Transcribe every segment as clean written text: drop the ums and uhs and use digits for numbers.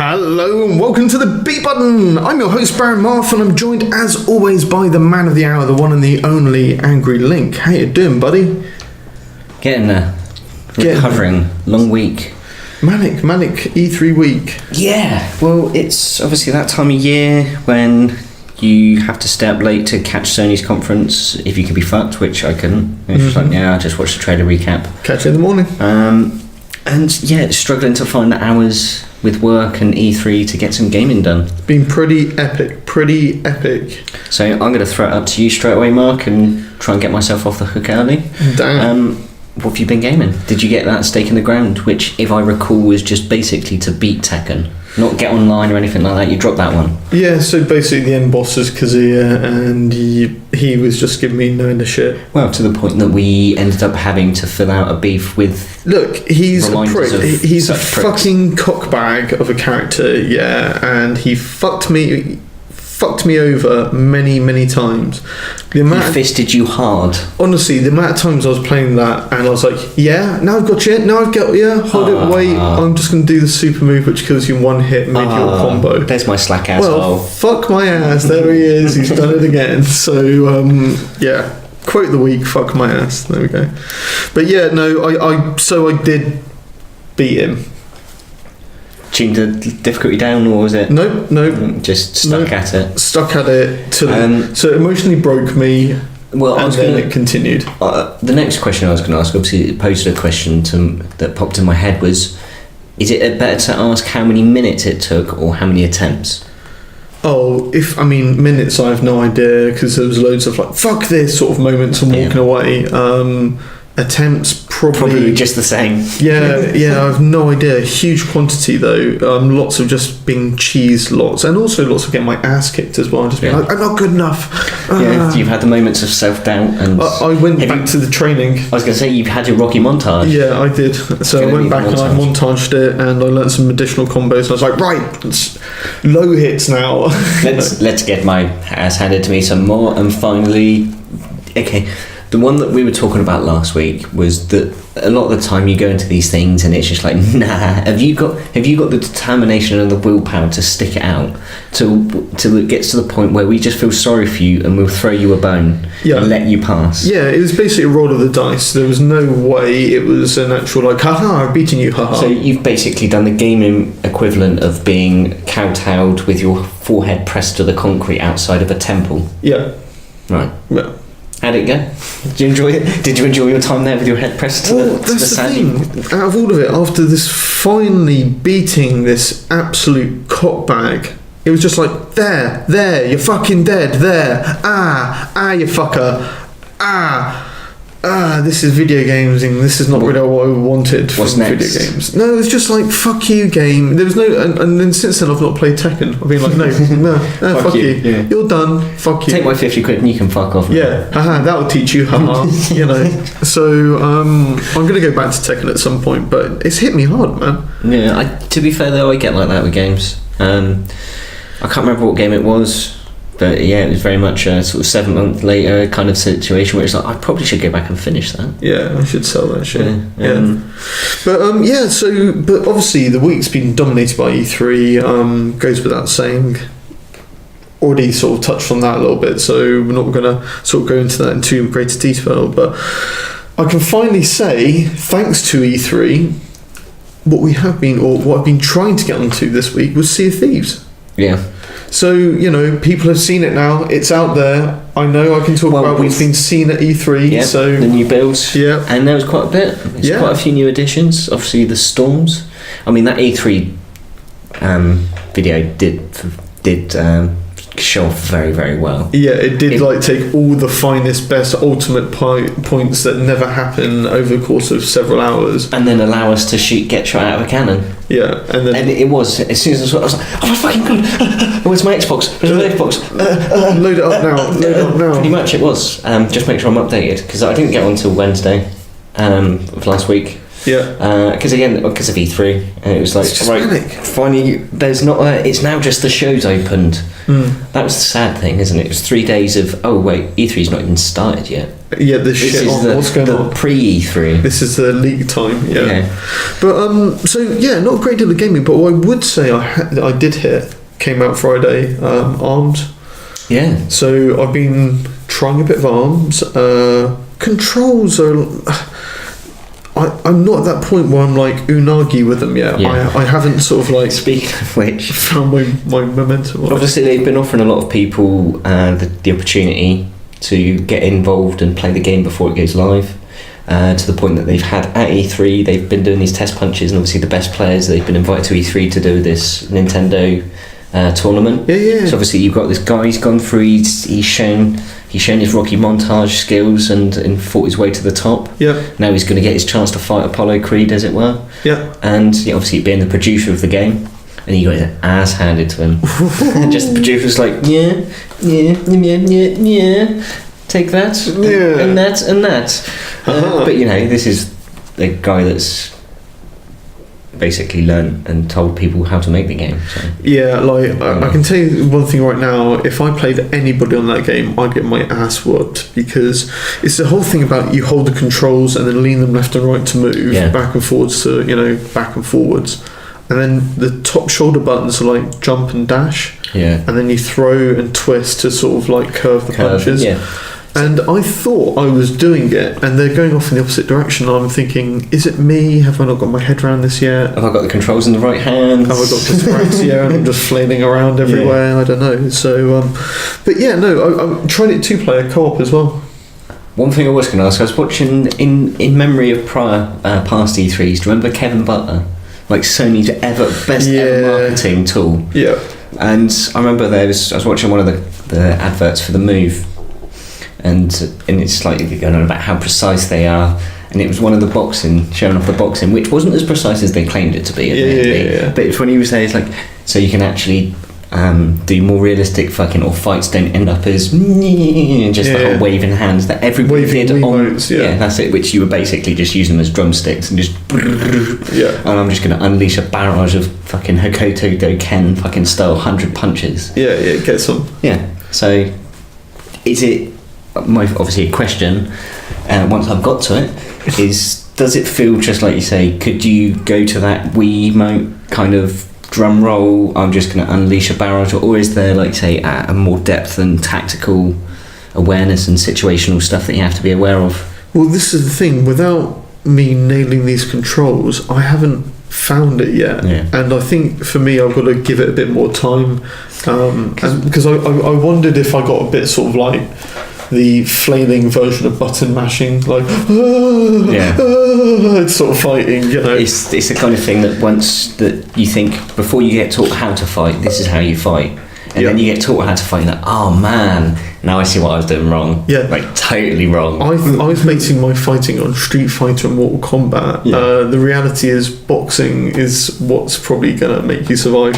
Hello and welcome to the B Button. I'm your host Baron Marf, and I'm joined as always by the man of the hour, the one and the only AngryLink. How you doing, buddy? Getting there. Recovering. Long week. Manic E3 week. Yeah, well, it's obviously that time of year when you have to stay up late to catch Sony's conference if you can be fucked, which I couldn't. It's just like, I just watched the trailer recap. Catch it in the morning. And yeah, struggling to find the hours with work and E3 to get some gaming done. It's been pretty epic. So I'm going to throw it up to you straight away, Mark, and try and get myself off the hook early. Damn. What have you been gaming? Did you get that stake in the ground, which, if I recall, was just basically to beat Tekken? Not get online or anything like that, you dropped that one. Yeah, so basically the end boss is Kazuya, and he was just giving me no end of shit. Well, to the point that we ended up having to fill out a beef with... Look, he's a prick. He's a fucking cockbag of a character, yeah, and he fucked me over many times. He fisted you hard. Honestly, the amount of times I was playing that and I was like, yeah, now I've got you, hold it, wait, I'm just going to do the super move which kills you in one hit, make your combo. There's my slack asshole. Well, fuck my ass, there he is, he's done it again. So, yeah, quote the week, fuck my ass, there we go. But yeah, no, I did beat him. Tuned the difficulty down, or was it? No. Just stuck at it. Stuck at it so it emotionally broke me. Well, it continued. The next question I was going to ask, obviously, it posed a question that popped in my head was: is it better to ask how many minutes it took or how many attempts? Oh, minutes, I have no idea, because there was loads of like fuck this sort of moments and walking away. Attempts probably just the same. Yeah, I have no idea. Huge quantity though. Lots of just being cheesed, and also lots of getting my ass kicked as well. Just being like, I'm not good enough. Yeah, you've had the moments of self-doubt, and I went back to the training. I was going to say, you've had your Rocky montage. Yeah, I did. So I went back and I montaged it, and I learned some additional combos. And I was like, right, it's low hits now. let's get my ass handed to me some more, and finally, okay. The one that we were talking about last week was that a lot of the time you go into these things and it's just like, nah, have you got the determination and the willpower to stick it out till it gets to the point where we just feel sorry for you and we'll throw you a bone and let you pass? Yeah, it was basically a roll of the dice. There was no way it was an actual like, haha, I've beaten you, haha. So you've basically done the gaming equivalent of being kowtowed with your forehead pressed to the concrete outside of a temple. Yeah. Right. Yeah. How'd it go? Did you enjoy it? Did you enjoy your time there with your head pressed to the sand? That's the thing. Out of all of it, after this finally beating this absolute cockbag, it was just like, there, you're fucking dead, there, you fucker, this is video games, and this is not really what I wanted from video games. No, it was just like, fuck you, game. There was no, and then since then I've not played Tekken. I've been like, no, fuck you. Yeah. You're done. Fuck you. Take my 50 quid and you can fuck off. Yeah, that'll teach you, you know. So I'm gonna go back to Tekken at some point, but it's hit me hard, man. Yeah, to be fair though, I get like that with games. I can't remember what game it was. But yeah, it was very much a sort of 7 month later kind of situation where it's like, I probably should go back and finish that. Yeah, I should sell that shit. Yeah. But obviously the week's been dominated by E3, goes without saying. Already sort of touched on that a little bit, so we're not going to sort of go into that in too greater detail, but I can finally say, thanks to E3, what I've been trying to get onto this week was Sea of Thieves. Yeah. So, people have seen it now. It's out there. I know I can talk about what's been seen at E3. Yeah, so the new builds. Yeah. And there was quite a bit. There's quite a few new additions. Obviously, the Storms. I mean, that E3 video did show off very, very well. Yeah, it did take all the finest, best, ultimate points that never happen over the course of several hours. And then allow us to get shot out of a cannon. Yeah, and it was, as soon as I was like, oh my fucking god, where's my Xbox? Where's my Xbox? Load it up now. Pretty much it was. Just make sure I'm updated, because I didn't get on until Wednesday of last week. Yeah. Because of E3, and it was like, right, finally, there's not it's now just the show's opened. That was the sad thing, isn't it? It was 3 days of, oh wait, E3's not even started yet. Yeah, this shit is on. What's going on? Pre-E3. This is the leak time. Yeah. But so yeah, not a great deal of gaming. But what I would say I did hit came out Friday. Arms. Yeah. So I've been trying a bit of Arms. Controls are. I'm not at that point where I'm like unagi with them yet. Yeah. I haven't sort of like. Speaking of which, found my momentum. Obviously, they've been offering a lot of people the opportunity to get involved and play the game before it goes live. To the point that they've had at E3, they've been doing these test punches, and obviously the best players, they've been invited to E3 to do this Nintendo tournament. Yeah. So obviously you've got this guy, he's gone through, he's shown his Rocky montage skills and fought his way to the top. Yeah. Now he's going to get his chance to fight Apollo Creed, as it were. Yeah. And obviously being the producer of the game, and he got his ass handed to him. And just the producer's like, yeah, take that, and that, and that. But this is the guy that's basically learned and told people how to make the game. So. Yeah, like I can tell you one thing right now. If I played anybody on that game, I'd get my ass whooped, because it's the whole thing about you hold the controls and then lean them left and right to move back and forwards to back and forwards, and then the top shoulder buttons are like jump and dash. Yeah, and then you throw and twist to sort of like curve the punches. Yeah. And I thought I was doing it, and they're going off in the opposite direction. I'm thinking, is it me? Have I not got my head around this yet? Have I got the controls in the right hands? Have I got dyspraxia and I'm just flailing around everywhere? I don't know. So, but yeah, no, I'm trying it 2-player co-op as well. One thing I was going to ask, I was watching in memory of prior past E3s. Do you remember Kevin Butler, like Sony's best ever marketing tool? Yeah. And I remember I was watching one of the adverts for the Move. And it's like going on about how precise they are, and it was one of the boxing, showing off the boxing, which wasn't as precise as they claimed it to be. But it's when he was there, it's like, so you can actually do more realistic fights don't end up as just the whole waving hands that everybody did on. That's it. Which you were basically just using them as drumsticks and just. And I'm just going to unleash a barrage of fucking Hokuto Doken fucking style 100 punches. Get some. So, is it? Obviously a question, once I've got to it, is does it feel just like you say, could you go to that Wii emote kind of drum roll, I'm just going to unleash a barrage, or is there, like say, a more depth and tactical awareness and situational stuff that you have to be aware of? Well, this is the thing, without me nailing these controls, I haven't found it yet, and I think for me I've got to give it a bit more time, because I wondered if I got a bit sort of like the flailing version of button mashing, like it's sort of fighting, It's the kind of thing that once that you think, before you get taught how to fight, this is how you fight, and then you get taught how to fight, and like, oh man, now I see what I was doing wrong. Like totally wrong. I was basing my fighting on Street Fighter and Mortal Kombat. The reality is boxing is what's probably gonna make you survive.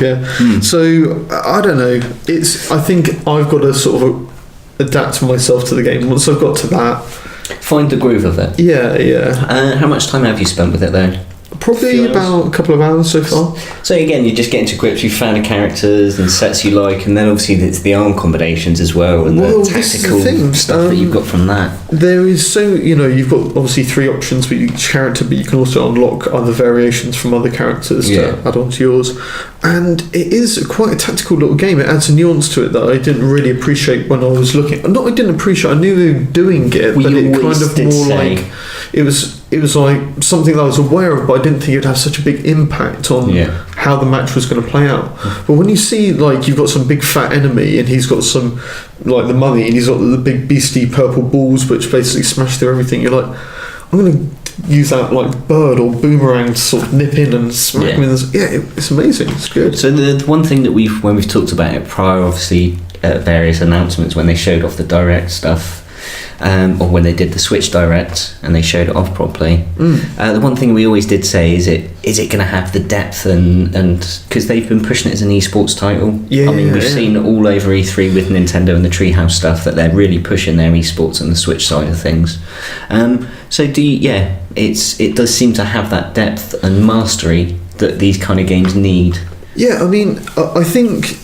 So I don't know. I think I've got to sort of adapt myself to the game. Once I've got to that, find the groove of it. How much time have you spent with it though? Probably about a couple of hours so far. So again, you just get into grips, you found the characters and sets you like, and then obviously it's the arm combinations as well, and the tactical stuff that you've got from that. There is you've got obviously 3 options for each character, but you can also unlock other variations from other characters to add on to yours. And it is quite a tactical little game. It adds a nuance to it that I didn't really appreciate when I was looking. Not I didn't appreciate, I knew they were doing it, but it kind of more like it was like something that I was aware of, but I didn't think it would have such a big impact on how the match was going to play out. But when you see, like, you've got some big fat enemy and he's got some, like the mummy, and he's got the big beastie purple balls which basically smash through everything, you're like, I'm going to use that like bird or boomerang to sort of nip in and smack him in. It's amazing. It's good. So the one thing that when we've talked about it prior, obviously at various announcements when they showed off the direct stuff, or when they did the Switch Direct and they showed it off properly, the one thing we always did say is it going to have the depth and because they've been pushing it as an esports title. We've seen all over E3 with Nintendo and the Treehouse stuff that they're really pushing their esports and the Switch side of things. So it does seem to have that depth and mastery that these kind of games need. I think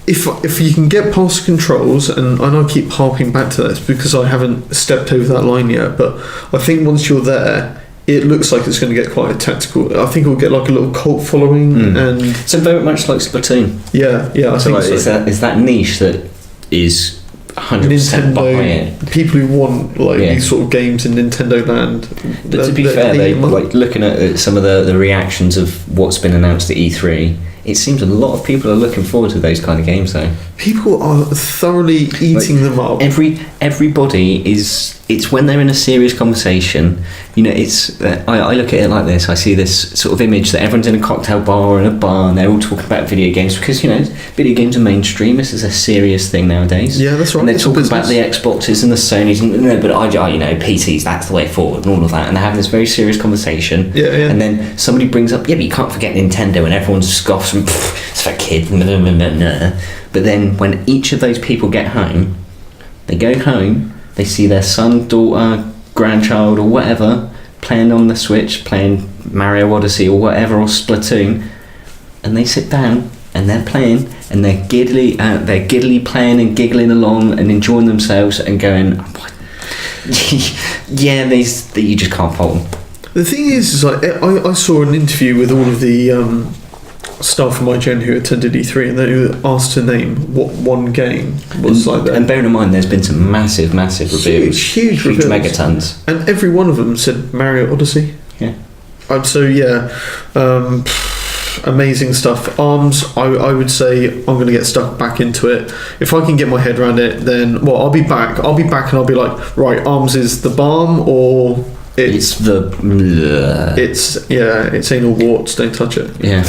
if you can get past the controls, and I know I keep harping back to this because I haven't stepped over that line yet, but I think once you're there, it looks like it's going to get quite a tactical. I think it'll get like a little cult following, and so very much like Splatoon. Yeah, I think like, so. Is that niche that is 100% behind it. People who want these sort of games in Nintendo land. But to be fair, they like looking at some of the reactions of what's been announced at E3. It seems a lot of people are looking forward to those kind of games, though. People are thoroughly eating them up. Everybody is. It's when they're in a serious conversation. It's. I look at it like this. I see this sort of image that everyone's in a cocktail bar or in a bar, and they're all talking about video games because video games are mainstream. This is a serious thing nowadays. Yeah, that's right. And they're talking about the Xboxes and the Sonys, and but PCs. That's the way forward, and all of that. And they're having this very serious conversation. Yeah. And then somebody brings up, but you can't forget Nintendo, and everyone scoffs and it's for kids. But then when each of those people get home, they go home, they see their son, daughter, grandchild or whatever playing on the Switch, playing Mario Odyssey or whatever, or Splatoon, and they sit down and they're playing and they're giddily playing and giggling along and enjoying themselves and going, yeah, you just can't fault them. The thing is I saw an interview with all of the staff from IGN who attended E3, and they were asked to name what one game was like that. And bearing in mind, there's been some massive reviews, huge reviews, megatons, and every one of them said Mario Odyssey. Yeah. Amazing stuff. ARMS, I would say I'm going to get stuck back into it. If I can get my head around it, then I'll be back and I'll be like, right, ARMS is the balm, or it's anal warts, don't touch it. Yeah.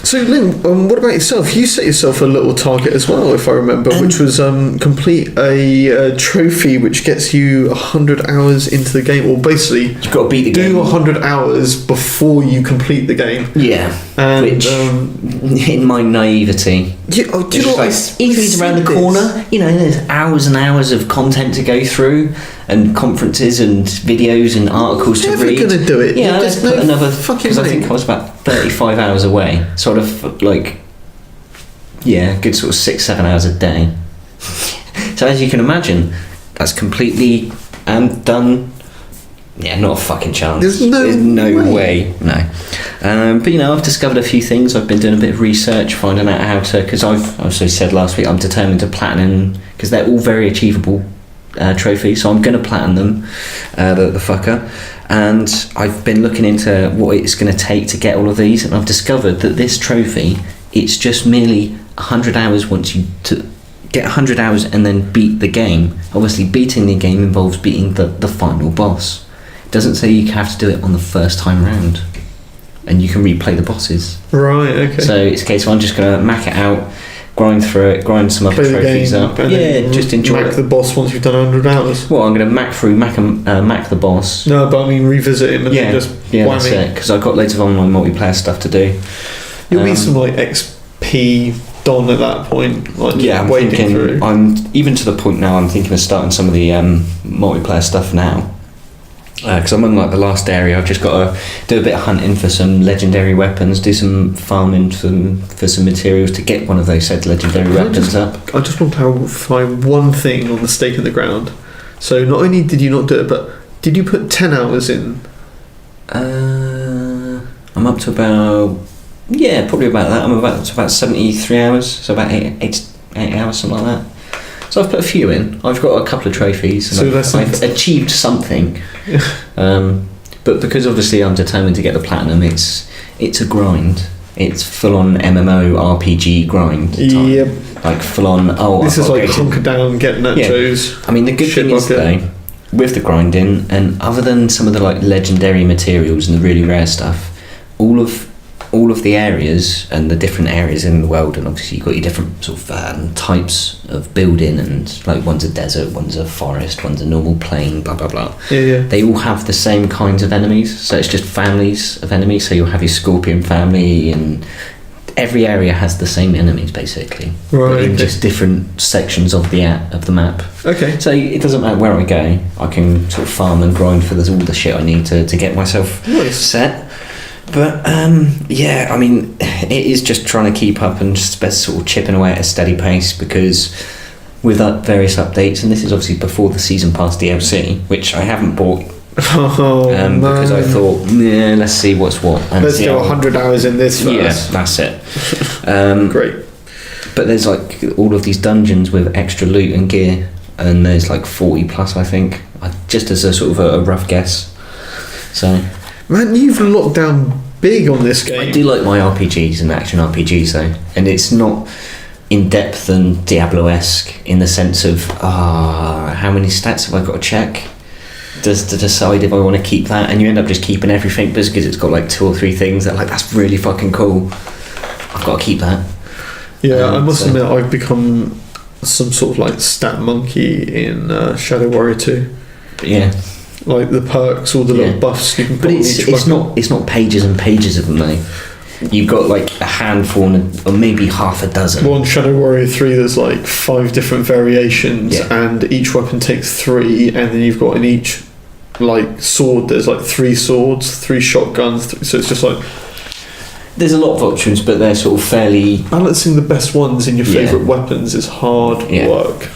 So Lynn, what about yourself? You set yourself a little target as well, if I remember, which was complete a trophy which gets you 100 hours into the game, or basically you've got to beat the game. Do 100 hours before you complete the game. Yeah. And which, in my naivety, do you know what? E3's around the corner. There's hours and hours of content to go through, and conferences and videos and articles to read. Never gonna do it. Yeah, let's put another, because I think I was about 35 hours away, sort of a good sort of 6-7 hours a day. So as you can imagine, that's completely done. Yeah, not a fucking chance. There's no way. No. But I've discovered a few things. I've been doing a bit of research, finding out how to, because I've also said last week I'm determined to platinum, because they're all very achievable trophies, so I'm going to platinum them, the fucker. And I've been looking into what it's going to take to get all of these, and I've discovered that this trophy, it's just merely 100 hours once you get 100 hours and then beat the game. Obviously beating the game involves beating the final boss. It doesn't say you have to do it on the first time round, and you can replay the bosses. Right, okay. So it's a case of I'm just going to mack it out, grind through it, grind some other trophies up. Yeah, just enjoy Mac the boss once you've done 100 hours. Well, I'm going to mack the boss. No, but I mean revisit him and then just that's it, because I've got loads of online multiplayer stuff to do. You'll be some XP done at that point. I'm thinking. I'm even to the point now. I'm thinking of starting some of the multiplayer stuff now. Because I'm on the last area. I've just got to do a bit of hunting for some legendary weapons, do some farming for some materials to get one of those said legendary weapons up. I just want to clarify one thing on the stake in the ground. So not only did you not do it, but did you put 10 hours in? I'm up to about probably about that. I'm about 73 hours, so about 8 hours, something like that. So I've put a few in. I've got a couple of trophies, and I've achieved something. But because obviously I'm determined to get the platinum, it's a grind. It's full on MMO RPG grind time. Yep. Like full on. This is like hunker down, get nachos. Yeah. I mean, the good thing is though, with the grinding, and other than some of the legendary materials and the really rare stuff, all of the areas and the different areas in the world, and obviously you've got your different sort of types of building, and one's a desert, one's a forest, one's a normal plain, blah blah blah. Yeah. They all have the same kinds of enemies, so it's just families of enemies. So you'll have your scorpion family, and every area has the same enemies basically, right? In just different sections of the map. Okay. So it doesn't matter where I go, I can sort of farm and grind for all the shit I need to get myself set. But yeah, I mean, it is just trying to keep up and just sort of chipping away at a steady pace, because with various updates, and this is obviously before the season pass DLC, which I haven't bought because I thought, yeah, let's see what's what. And let's do 100 hours in this first. Yeah, that's it. Great. But there's like all of these dungeons with extra loot and gear, and there's like 40 plus, I think, just as a sort of a rough guess. So, man, you've locked down big on this game. I do like my RPGs and action RPGs though, and it's not in depth and Diablo-esque in the sense of how many stats have I got to check to decide if I want to keep that, and you end up just keeping everything because it's got like 2 or 3 things that like, that's really fucking cool, I've got to keep that. Yeah, I must admit I've become some sort of like stat monkey in Shadow Warrior 2. Yeah, like the perks, all the little buffs you can put but on each weapon. it's not pages and pages of them though. You've got like a handful or maybe half a dozen. Well, in Shadow Warrior 3 there's like 5 different variations, and each weapon takes 3, and then you've got in each like sword there's like 3 swords, 3 shotguns, so it's just like there's a lot of options, but they're sort of fairly... Balancing the best ones in your favourite weapons is hard work.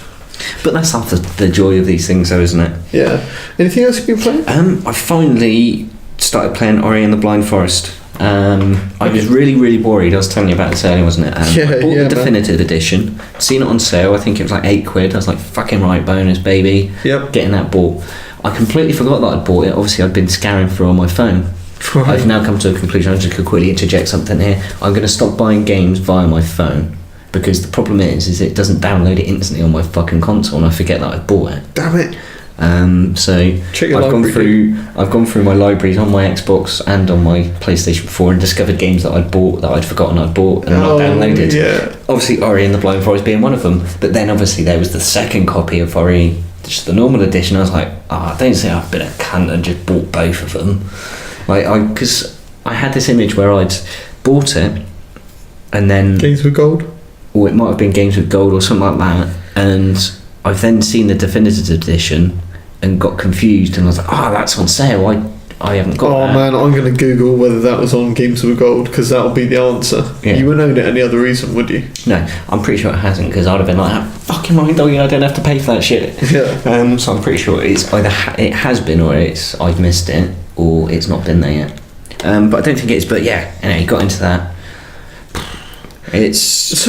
But that's half the joy of these things though, isn't it? Yeah. Anything else you've been playing? I finally started playing Ori and the Blind Forest. I was really worried. I was telling you about this earlier, wasn't it? I bought the definitive edition. Seen it on sale. I think it was like £8. I was like, fucking right, bonus, baby. Yep. Getting that bought. I completely forgot that I'd bought it. Obviously, I'd been scouring through on my phone. Right. I've now come to a conclusion. I just could quickly interject something here. I'm going to stop buying games via my phone, because the problem is it doesn't download it instantly on my fucking console, and I forget that I bought it. Damn it. So I've gone through my libraries on my Xbox and on my PlayStation 4 and discovered games that I'd bought that I'd forgotten I'd bought and not downloaded. Yeah. Obviously Ori and the Blind Forest being one of them, but then obviously there was the second copy of Ori, just the normal edition. I was like, don't say I've been a cunt and just bought both of them. Because I had this image where I'd bought it and then Games with Gold, or it might have been Games with Gold or something like that, and I've then seen the definitive edition and got confused, and I was like, that's on sale, I haven't got that. Man, I'm going to Google whether that was on Games with Gold, because that'll be the answer. You wouldn't own it any other reason, would you? No, I'm pretty sure it hasn't, because I'd have been like, fucking right, I don't have to pay for that shit. Yeah. So I'm pretty sure it's either it has been, or I've missed it, or it's not been there yet. But I don't think it is. But yeah, anyway, got into that. It's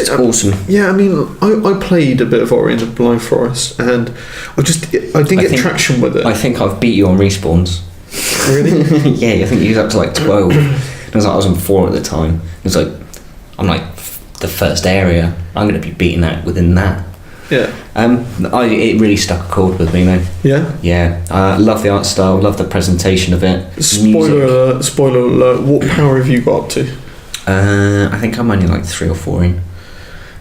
awesome. Yeah, I mean, I played a bit of Ori and the Blind Forest, and I didn't get traction with it. I think I've beat you on respawns. Really? Yeah, I think you was up to like 12. I was on 4 at the time. It was like, I'm like the first area. I'm going to be beating that within that. Yeah. It really stuck a chord with me, man. Yeah. Yeah. Love the art style. Love the presentation of it. Spoiler alert. What power have you got up to? I think I'm only like 3 or 4 in.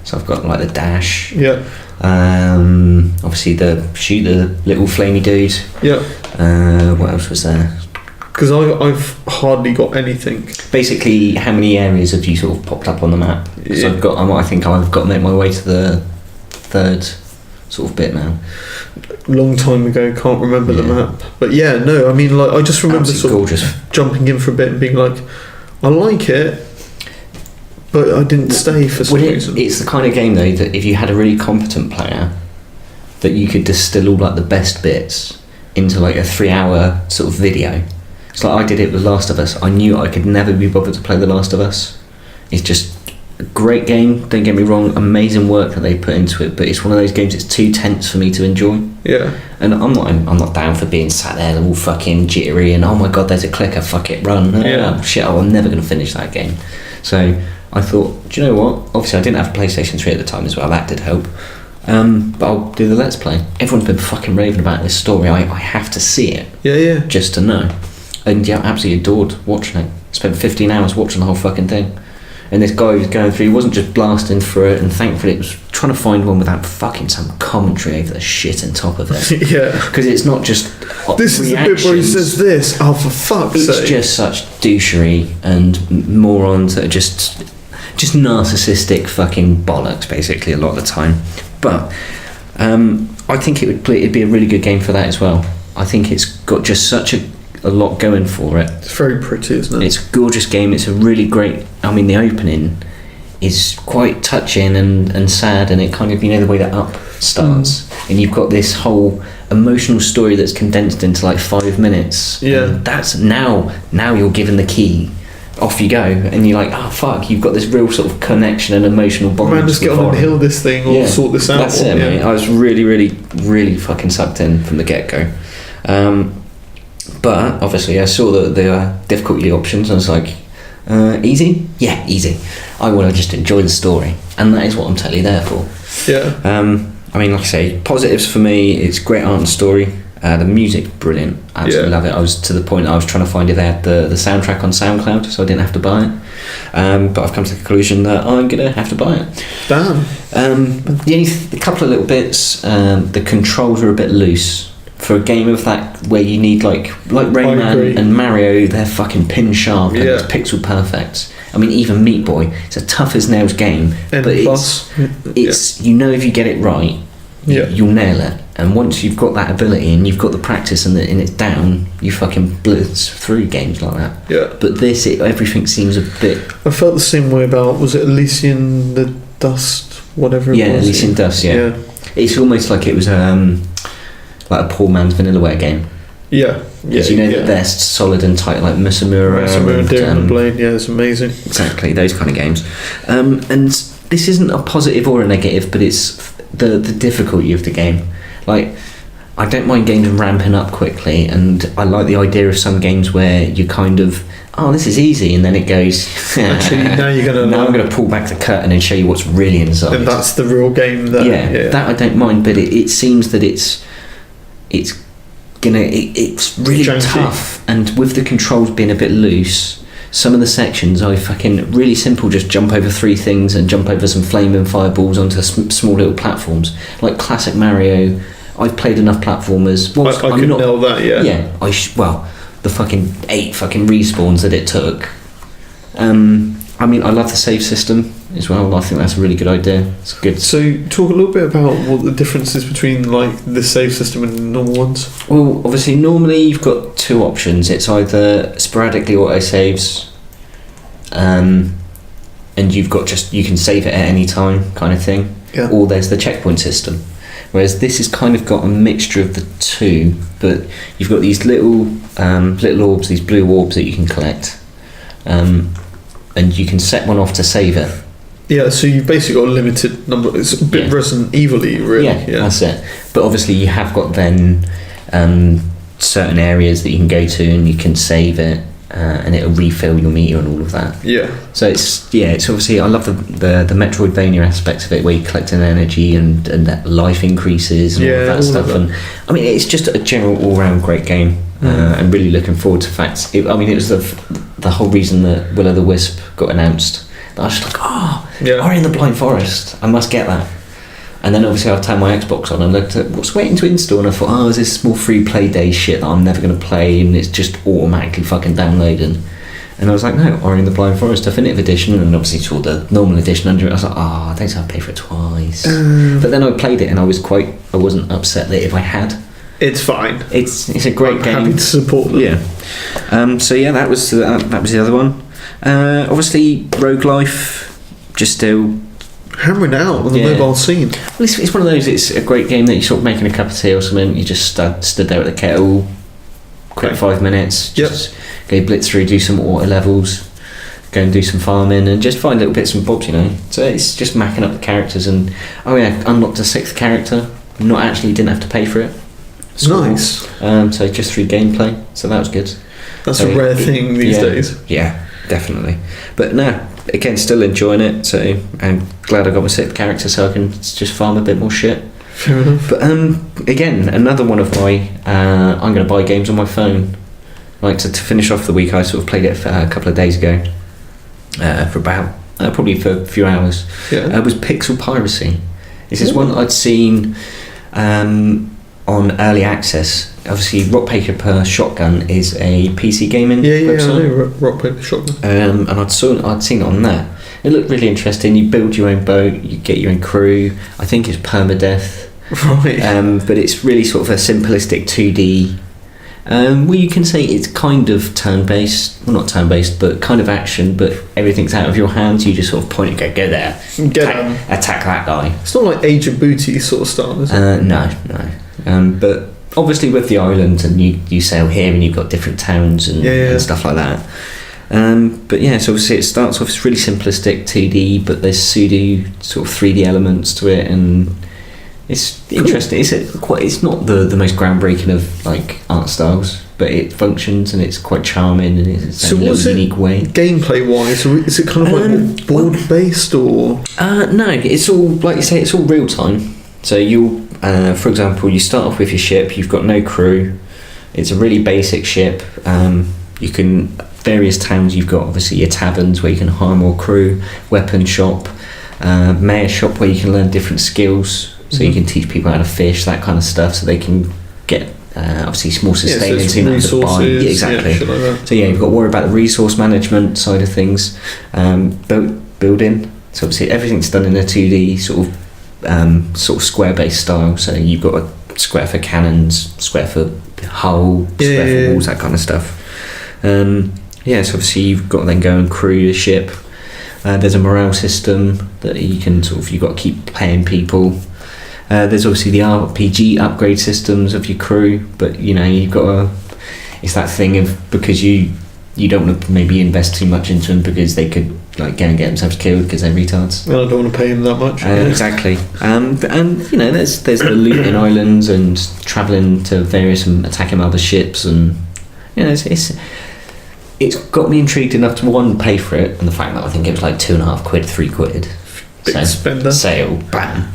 So I've got like the dash. Yeah. Obviously the shoot the little flamey dude. Yeah. What else was there? Because I've hardly got anything. Basically, how many areas have you sort of popped up on the map? So I think I've got made my way to the 3rd sort of bit now. Long time ago, can't remember the map. But yeah, no, I mean, like, I just remember jumping in for a bit and being like, I like it, but I didn't stay for some reason. It's the kind of game though that if you had a really competent player, that you could distill all like the best bits into like a 3-hour sort of video. It's like I did it with Last of Us. I knew I could never be bothered to play The Last of Us. It's just a great game, don't get me wrong, amazing work that they put into it, but it's one of those games it's too tense for me to enjoy. Yeah. And I'm not down for being sat there all fucking jittery and oh my god, there's a clicker, fuck it, run. Shit, I'm never going to finish that game. So I thought, do you know what? Obviously I didn't have a PlayStation 3 at the time as well, that did help. But I'll do the Let's Play. Everyone's been fucking raving about this story. I have to see it. Yeah. Just to know. And yeah, absolutely adored watching it. Spent 15 hours watching the whole fucking thing. And this guy was going through, he wasn't just blasting through it, and thankfully it was trying to find one without fucking some commentary over the shit on top of it. Yeah. Because it's not just this is the bit where he says this, oh for fuck's sake. It's just such douchery and morons that are just narcissistic fucking bollocks basically a lot of the time. But I think it'd be a really good game for that as well. I think it's got just such a a lot going for it. It's very pretty, isn't it? It's a gorgeous game. It's a really great. I mean, the opening is quite touching and sad, and it kind of, you know, the way that Up starts, and you've got this whole emotional story that's condensed into like 5 minutes. Yeah. And that's now you're given the key. Off you go, and you're like, oh fuck, you've got this real sort of connection and emotional bond. Man, just get on and heal this thing or sort this out. That's it, mate. I was really, really, really fucking sucked in from the get-go. But obviously I saw the difficulty options and I was like, easy? Yeah, easy. I want to just enjoy the story, and that is what I'm totally there for. Yeah. I mean, like I say, positives for me, it's great art and story. The music, brilliant. I absolutely love it. I was to the point I was trying to find if they had the soundtrack on Soundcloud, so I didn't have to buy it. But I've come to the conclusion that I'm going to have to buy it. Damn. A couple of little bits, the controls are a bit loose. For a game of that, where you need like Rayman and Mario, they're fucking pin sharp and it's pixel perfect. I mean, even Meat Boy, it's a tough as nails game, but it's you know, if you get it right, you'll nail it. And once you've got that ability and you've got the practice and it's down, you fucking blitz through games like that. Yeah. But this, everything seems a bit. I felt the same way about, was it Elysian the Dust, whatever it was? Yeah, Elysian Dust. Yeah. It's almost like it was like a poor man's Vanillaware game. Yeah. Because you know that they're solid and tight, like Musamura and Daring and Blade. Yeah, it's amazing. Exactly, those kind of games. And this isn't a positive or a negative, but it's the difficulty of the game. Like, I don't mind games ramping up quickly, and I like the idea of some games where you kind of, oh, this is easy, and then it goes, actually, now I'm going to pull back the curtain and show you what's really inside. And that's the real game. That I don't mind, but it seems that it's really janky. tough, and with the controls being a bit loose, some of the sections I fucking really simple, just jump over 3 things and jump over some flaming fireballs onto small little platforms like classic Mario. I've played enough platformers. I could nail that. The fucking 8 fucking respawns that it took. I mean, I love the save system as well. I think that's a really good idea. It's good. So talk a little bit about what the difference is between like the save system and normal ones. Well, obviously normally you've got 2 options. It's either sporadically auto saves, and you've got you can save it at any time kind of thing, or there's the checkpoint system. Whereas this has kind of got a mixture of the 2, but you've got these little orbs, these blue orbs that you can collect, and you can set one off to save it. Yeah, so you've basically got a limited number. It's a bit Resident Evil-y, really. Yeah, that's it. But obviously you have got then certain areas that you can go to and you can save it, and it'll refill your meter and all of that. Yeah. So it's obviously, I love the Metroidvania aspects of it, where you collect an energy and that life increases and all of that stuff. And I mean, it's just a general all-round great game. And really looking forward to facts. It was the whole reason that Will o' the Wisp got announced. I was just like, Ori and the Blind Forest, I must get that. And then obviously I turned my Xbox on and looked at what's waiting to install, and I thought, is this small free play day shit that I'm never going to play, and it's just automatically fucking downloading. And I was like, no, Ori and the Blind Forest Definitive Edition, and obviously saw the normal edition under it. I was like, I don't have to pay for it twice. But then I played it and I wasn't upset that if I had. It's fine. It's a great game. Happy to support them. Yeah. So yeah, that was the other one. Obviously, Rogue Life, just still hammering out on the mobile scene. Well, it's one of those. It's a great game that you're sort of making a cup of tea or something. You just stood there at the kettle, quick 5 minutes. Just go blitz through, do some auto levels, go and do some farming, and just find little bits and bobs. So it's just macking up the characters, and unlocked a 6th character. Didn't have to pay for it. Nice. So just through gameplay, so that was good. That's a rare thing these days. Yeah, definitely. But no, again, still enjoying it. So I'm glad I got my 6th character, so I can just farm a bit more shit. Fair enough. But again, another one of my I'm going to buy games on my phone. Like to finish off the week, I sort of played it a couple of days ago for about probably for a few hours. It was Pixel Piracy. This is one that I'd seen on early access. Obviously, Rock Paper Shotgun is a PC gaming website. I know Rock Paper Shotgun. And I'd seen it on there. It looked really interesting. You build your own boat, you get your own crew. I think it's permadeath. Right. But it's really sort of a simplistic 2D Well, you can say it's kind of turn-based, well, not turn-based, but kind of action, but everything's out of your hands. You just sort of point and go there, attack that guy. It's not like Age of Booty sort of style, is it? No. But obviously with the islands, and you sail here, and you've got different towns and stuff like that. But yeah, so obviously it starts off, it's really simplistic 2D, but there's pseudo sort of 3D elements to it, and it's interesting. It's not the most groundbreaking of like art styles, but it functions and it's quite charming and it's a little unique way. Gameplay wise, is it kind of like board based or? No, it's all like you say. It's all real time. So you'll, for example, you start off with your ship. You've got no crew. It's a really basic ship. You can various towns. You've got obviously your taverns where you can hire more crew, weapon shop, mayor shop where you can learn different skills. So you can teach people how to fish, that kind of stuff, so they can get obviously more sustenance in to buy. Yeah, exactly. Like so you've got to worry about the resource management side of things, building. So obviously everything's done in a 2D sort of square-based style. So you've got a square for cannons, square for hull, square for walls, that kind of stuff. So obviously you've got to then go and crew the ship. There's a morale system that you can you've got to keep paying people. There's obviously the RPG upgrade systems of your crew, but you've got to. It's that thing of because you don't want to maybe invest too much into them because they could like go and get themselves killed because they're retards. Well, I don't want to pay them that much. Exactly. And there's the looting islands and travelling to various and attacking other ships, and it's got me intrigued enough to pay for it, and the fact that I think it was like £2.50, £3. Big spender. Sale, bam.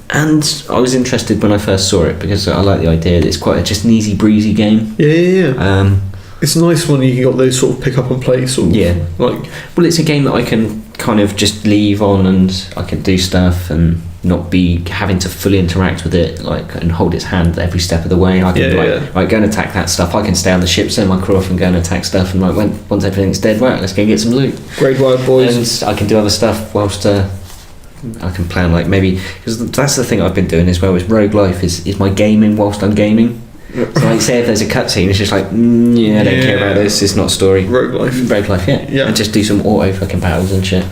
And I was interested when I first saw it because I like the idea that it's quite just an easy breezy game. Yeah. It's nice when you got those sort of pick up and play sort of. Yeah. Well, it's a game that I can kind of just leave on and I can do stuff and not be having to fully interact with it and hold its hand every step of the way. I can go and attack that stuff. I can stay on the ship, send my crew off and go and attack stuff, and once everything's dead, let's go and get some loot. Great wide boys. And I can do other stuff whilst I can plan maybe, because that's the thing I've been doing as well, is rogue life is my gaming whilst I'm gaming. So say if there's a cutscene, it's just I don't care about this, it's not a story. Rogue life, yeah. And just do some auto fucking battles and shit.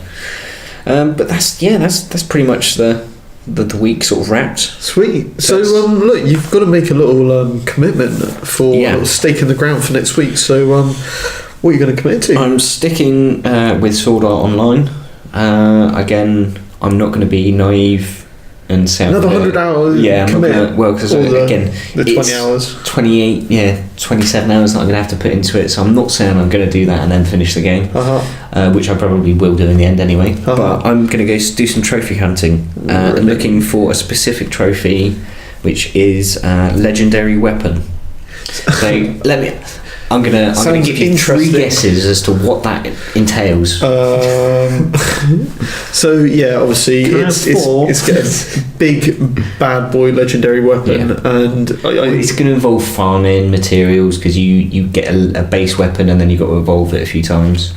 But that's pretty much the week sort of wrapped. Sweet. So look, you've got to make a little commitment for a little stake in the ground for next week. So what are you going to commit to? I'm sticking with Sword Art Online. Again, I'm not going to be naive and say another 100 hours. Yeah, I'm not gonna, because again, the 20 hours, 27 hours that I'm going to have to put into it. So I'm not saying I'm going to do that and then finish the game, which I probably will do in the end anyway. But I'm going to go do some trophy hunting, looking for a specific trophy, which is legendary weapon. So I'm gonna give you 3 guesses as to what that entails. So yeah, obviously it's got a big bad boy legendary weapon, and it's going to involve farming materials because you get a base weapon and then you got to evolve it a few times.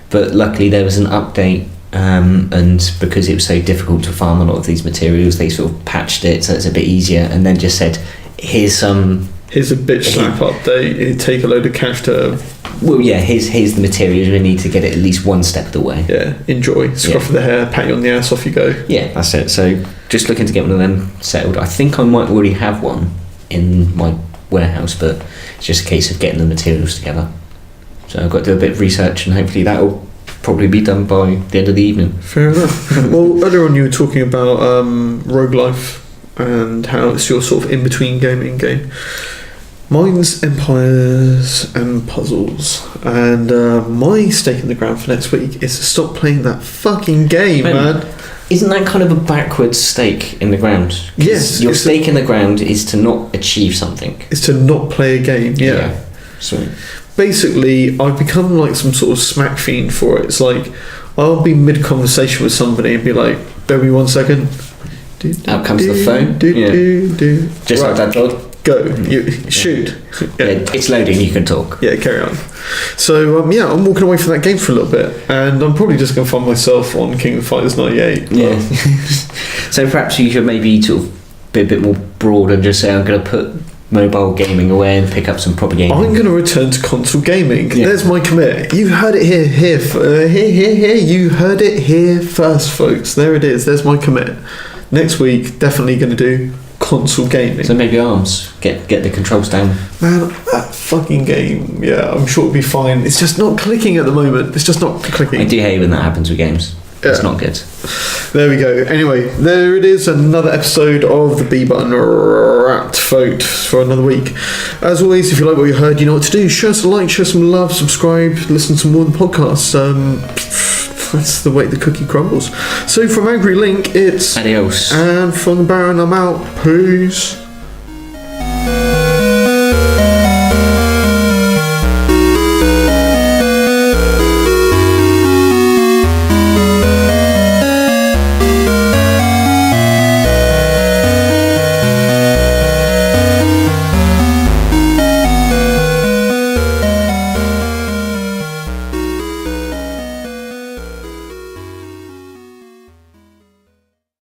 But luckily there was an update, and because it was so difficult to farm a lot of these materials, they sort of patched it so it's a bit easier, and then just said here's a bitch slap update. You take a load of cash to. Well, yeah. Here's the materials we need to get it at least one step of the way. Yeah. Enjoy. Scruff of the hair. Pat you on the ass. Off you go. Yeah, that's it. So just looking to get one of them settled. I think I might already have one in my warehouse, but it's just a case of getting the materials together. So I've got to do a bit of research, and hopefully that'll probably be done by the end of the evening. Fair enough. Well, earlier on you were talking about rogue life and how it's your sort of in between gaming game. Mine's Empires and Puzzles, and my stake in the ground for next week is to stop playing that fucking game, man. Isn't that kind of a backwards stake in the ground? Yes. Your stake in the ground is to not achieve something. It's to not play a game, yeah. Sweet. Basically, I've become like some sort of smack fiend for it. It's like, I'll be mid-conversation with somebody and be like, bear me 1 second. Out comes the phone. Just like that dog. Go, you shoot. It's loading, you can talk. Yeah, carry on. So I'm walking away from that game for a little bit, and I'm probably just going to find myself on King of Fighters 98. Yeah. So perhaps you should maybe sort of be a bit more broad and just say I'm going to put mobile gaming away and pick up some proper gaming. I'm going to return to console gaming. Yeah. There's my commit. You heard it here. You heard it here first, folks. There it is. There's my commit. Next week, definitely going to do console gaming. So maybe ARMS. Get the controls down. Man, that fucking game, yeah, I'm sure it'll be fine. It's just not clicking at the moment. It's just not clicking. I do hate when that happens with games. Yeah. It's not good. There we go. Anyway, there it is. Another episode of the B Button Wrapped Vote for another week. As always, if you like what you heard, you know what to do. Show us a like, show some love, subscribe, listen to more of the podcasts. That's the way the cookie crumbles. So from AngryLink, it's Adios. And from the Baron, I'm out. Peace.